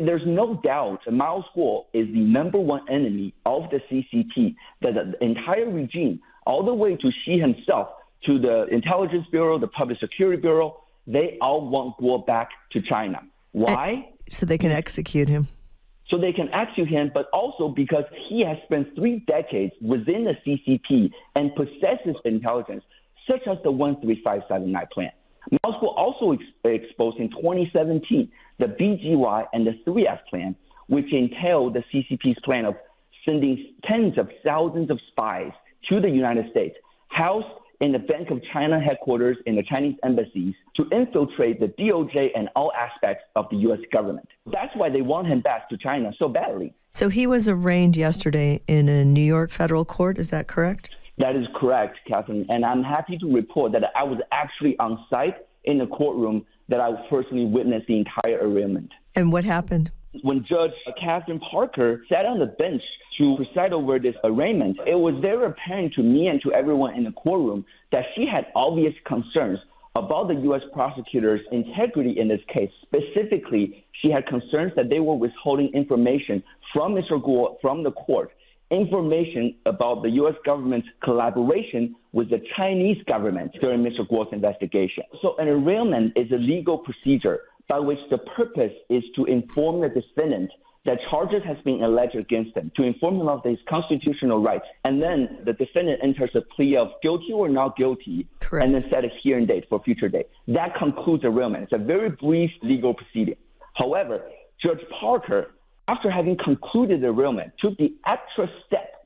There's no doubt Mao's Guo is the number one enemy of the CCP, that the entire regime, all the way to Xi himself, to the Intelligence Bureau, the Public Security Bureau, they all want Guo back to China. Why? So they can execute him. So they can execute him, but also because he has spent 3 decades within the CCP and possesses intelligence, such as the 13579 plan. Mao's Guo also exposed in 2017 the BGY and the 3F plan, which entailed the CCP's plan of sending tens of thousands of spies to the United States, housed in the Bank of China headquarters in the Chinese embassies, to infiltrate the DOJ and all aspects of the U.S. government. That's why they want him back to China so badly. So he was arraigned yesterday in a New York federal court, is that correct? That is correct, Catherine. And I'm happy to report that I was actually on site in the courtroom that I personally witnessed the entire arraignment. And what happened? When Judge Catherine Parker sat on the bench to preside over this arraignment, it was very apparent to me and to everyone in the courtroom that she had obvious concerns about the U.S. prosecutors' integrity in this case. Specifically, she had concerns that they were withholding information from Mr. Guo from the court, information about the U.S. government's collaboration with the Chinese government during Mr. Guo's investigation. So an arraignment is a legal procedure by which the purpose is to inform the defendant that charges has been alleged against him, to inform him of his constitutional rights. And then the defendant enters a plea of guilty or not guilty, Correct. And then set a hearing date for a future date. That concludes the arraignment. It's a very brief legal proceeding. However, Judge Parker, after having concluded the arraignment, took the extra step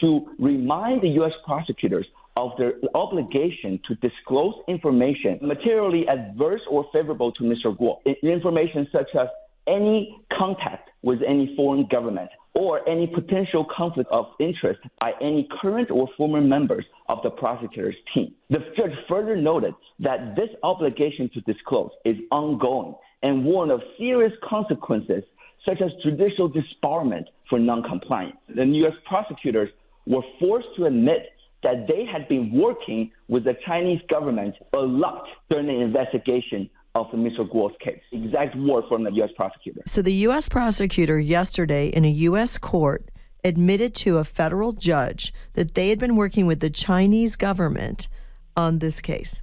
to remind the U.S. prosecutors of their obligation to disclose information materially adverse or favorable to Mr. Guo. Information such as any contact with any foreign government or any potential conflict of interest by any current or former members of the prosecutor's team. The judge further noted that this obligation to disclose is ongoing and warned of serious consequences such as judicial disbarment for noncompliance. The U.S. prosecutors were forced to admit that they had been working with the Chinese government a lot during the investigation of Mr. Guo's case. Exact word from the U.S. prosecutor. So the U.S. prosecutor yesterday in a U.S. court admitted to a federal judge that they had been working with the Chinese government on this case.